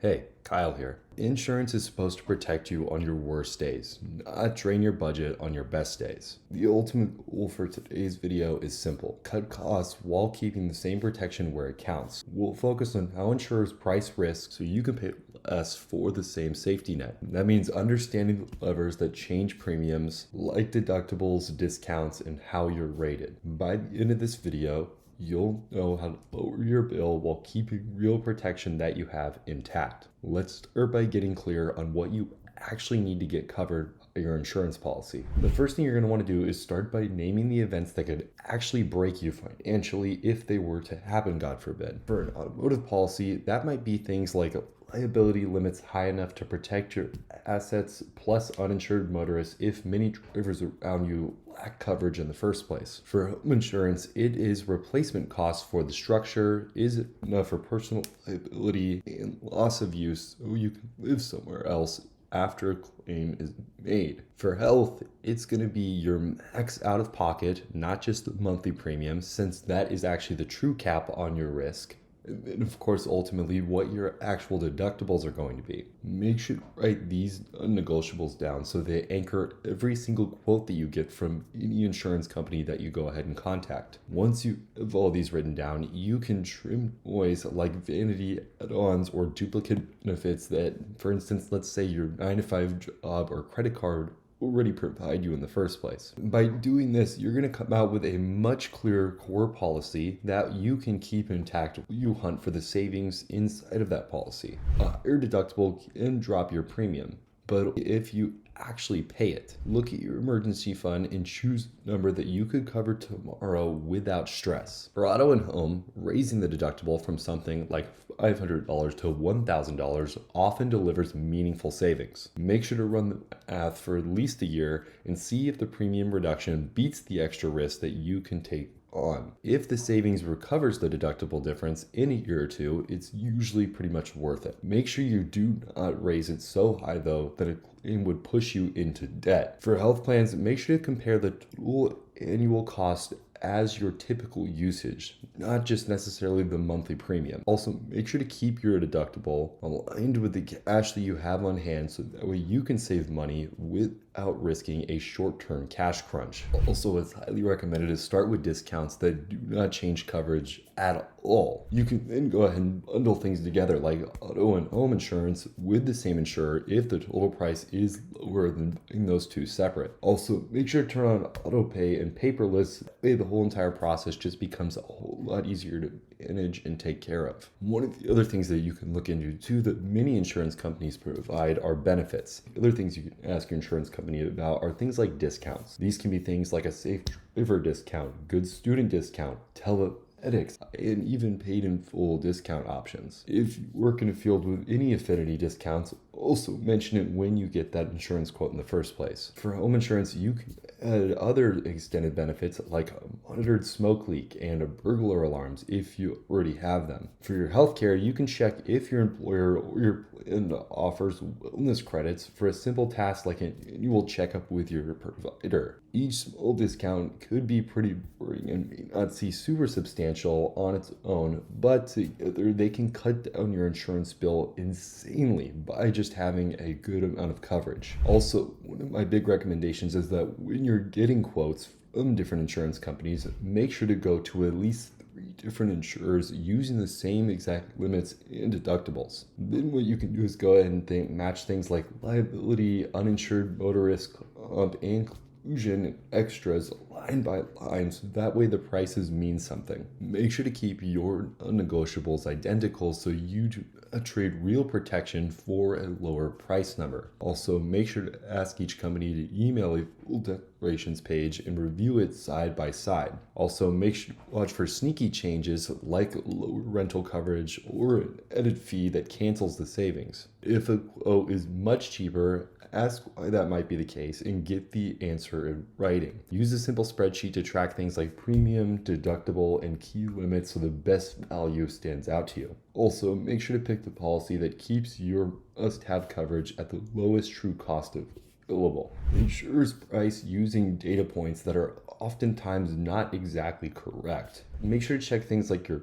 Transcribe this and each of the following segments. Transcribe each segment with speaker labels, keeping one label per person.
Speaker 1: Hey, Kyle here. Insurance is supposed to protect you on your worst days, not drain your budget on your best days. The ultimate goal for today's video is simple. Cut costs while keeping the same protection where it counts. We'll focus on how insurers price risk so you can pay less for the same safety net. That means understanding the levers that change premiums, like deductibles, discounts, and how you're rated. By the end of this video, you'll know how to lower your bill while keeping real protection that you have intact. Let's start by getting clear on what you actually need to get covered by your insurance policy. The first thing you're going to want to do is start by naming the events that could actually break you financially if they were to happen, God forbid. For an automotive policy, that might be things like liability limits high enough to protect your assets plus uninsured motorists if many drivers around you lack coverage in the first place. For home insurance, it is replacement costs for the structure, is it enough for personal liability and loss of use so you can live somewhere else after a claim is made. For health, it's going to be your max out of pocket, not just the monthly premium, since that is actually the true cap on your risk. And of course, ultimately, what your actual deductibles are going to be. Make sure to write these negotiables down so they anchor every single quote that you get from any insurance company that you go ahead and contact. Once you have all these written down, you can trim noise like vanity add-ons or duplicate benefits that, for instance, let's say your 9-to-5 job or credit card already provide you in the first place. By doing this, you're going to come out with a much clearer core policy that you can keep intact while you hunt for the savings inside of that policy. A higher deductible can drop your premium, but if you actually pay it, look at your emergency fund and choose a number that you could cover tomorrow without stress. For auto and home, raising the deductible from something like $500 to $1,000 often delivers meaningful savings. Make sure to run the math for at least a year and see if the premium reduction beats the extra risk that you can take on. If the savings recovers the deductible difference in a year or two, it's usually pretty much worth it. Make sure you do not raise it so high though that a claim would push you into debt. For health plans, make sure to compare the total annual cost as your typical usage, not just necessarily the monthly premium. Also, make sure to keep your deductible aligned with the cash that you have on hand so that way you can save money without risking a short-term cash crunch. Also, it's highly recommended to start with discounts that do not change coverage at all. You can then go ahead and bundle things together like auto and home insurance with the same insurer if the total price is lower than putting those two separate. Also, make sure to turn on auto pay and paperless. That way the whole entire process just becomes a whole lot easier to manage and take care of. One of the other things that you can look into too that many insurance companies provide are benefits. The other things you can ask your insurance company about are things like discounts. These can be things like a safe driver discount, good student discount, and even paid in full discount options. If you work in a field with any affinity discounts, also mention it when you get that insurance quote in the first place. For home insurance, you can add other extended benefits like a monitored smoke leak and burglar alarms if you already have them. For your healthcare, you can check if your employer or your plan offers wellness credits for a simple task like an annual checkup with your provider. Each small discount could be pretty boring and may not seem super substantial on its own, but together they can cut down your insurance bill insanely by just having a good amount of coverage. Also, one of my big recommendations is that when you're getting quotes from different insurance companies, make sure to go to at least 3 different insurers using the same exact limits and deductibles. Then what you can do is go ahead and match things like liability, uninsured motorist comp, and inclusion and extras line by line so that way the prices mean something. Make sure to keep your non-negotiables identical so you do not trade real protection for a lower price number. Also, make sure to ask each company to email a full declarations page and review it side by side. Also, make sure to watch for sneaky changes like lower rental coverage or an added fee that cancels the savings. If a quote is much cheaper, ask why that might be the case and get the answer in writing. Use a simple spreadsheet to track things like premium, deductible, and key limits so the best value stands out to you. Also, make sure to pick the policy that keeps your must-have coverage at the lowest true cost available. Insurers price using data points that are oftentimes not exactly correct. Make sure to check things like your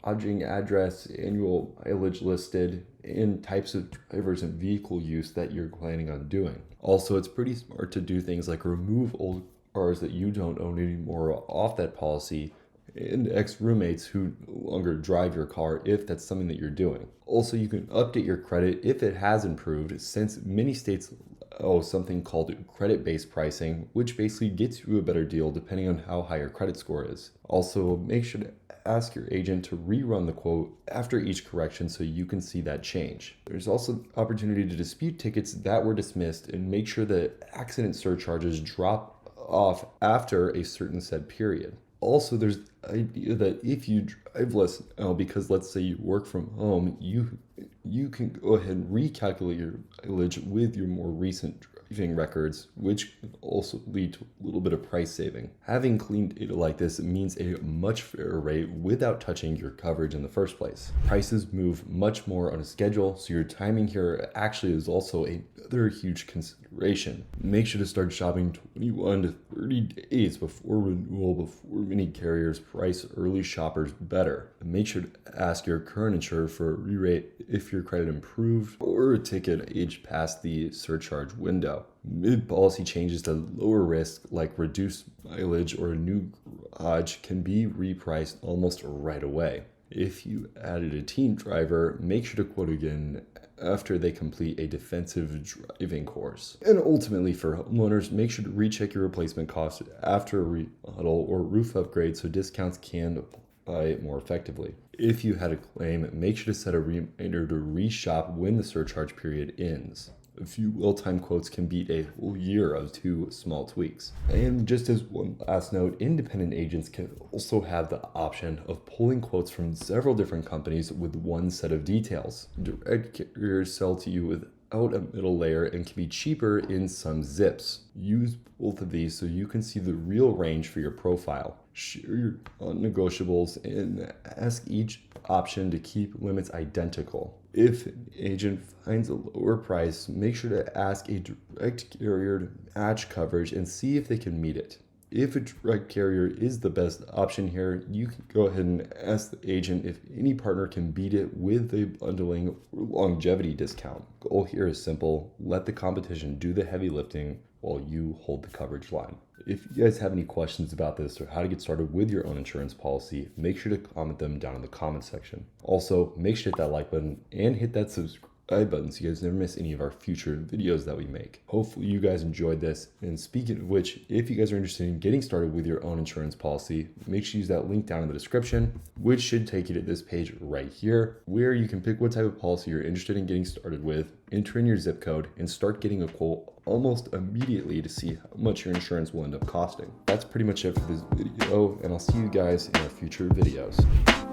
Speaker 1: lodging address, annual mileage listed, and types of drivers and vehicle use that you're planning on doing. Also, it's pretty smart to do things like remove old cars that you don't own anymore off that policy and ex-roommates who no longer drive your car if that's something that you're doing. Also, you can update your credit if it has improved, since many states allow something called credit-based pricing, which basically gets you a better deal depending on how high your credit score is. Also, make sure to ask your agent to rerun the quote after each correction so you can see that change. There's also the opportunity to dispute tickets that were dismissed, and make sure that accident surcharges drop off after a certain set period. Also, there's the idea that if you drive less now, because let's say you work from home, you can go ahead and recalculate your mileage with your more recent driving records, which can also lead to a little bit of price saving. Having clean data like this means a much fairer rate without touching your coverage in the first place. Prices move much more on a schedule, so your timing here actually is also another huge consideration. Make sure to start shopping 21 to 30 days before renewal, before many carriers price early shoppers better. Make sure to ask your current insurer for a re-rate if your credit improved or a ticket aged past the surcharge window. Mid-policy changes to lower risk, like reduced mileage or a new garage, can be repriced almost right away. If you added a teen driver, make sure to quote again after they complete a defensive driving course. And ultimately, for homeowners, make sure to recheck your replacement costs after a remodel or roof upgrade so discounts can apply more effectively. If you had a claim, make sure to set a reminder to reshop when the surcharge period ends. A few well-timed quotes can beat a whole year of 2 small tweaks. And just as one last note, independent agents can also have the option of pulling quotes from several different companies with one set of details. Direct carriers sell to you without a middle layer and can be cheaper in some zips. Use both of these so you can see the real range for your profile. Share your non-negotiables and ask each option to keep limits identical. If an agent finds a lower price, make sure to ask a direct carrier to match coverage and see if they can meet it. If a direct carrier is the best option here, you can go ahead and ask the agent if any partner can beat it with a bundling or longevity discount. Goal here is simple: let the competition do the heavy lifting while you hold the coverage line. If you guys have any questions about this or how to get started with your own insurance policy, make sure to comment them down in the comment section. Also, make sure to hit that like button and hit that subscribe button so you guys never miss any of our future videos that we make. Hopefully you guys enjoyed this. And speaking of which, if you guys are interested in getting started with your own insurance policy, make sure you use that link down in the description, which should take you to this page right here, where you can pick what type of policy you're interested in getting started with, enter in your zip code, and start getting a quote almost immediately to see how much your insurance will end up costing. That's pretty much it for this video, and I'll see you guys in our future videos.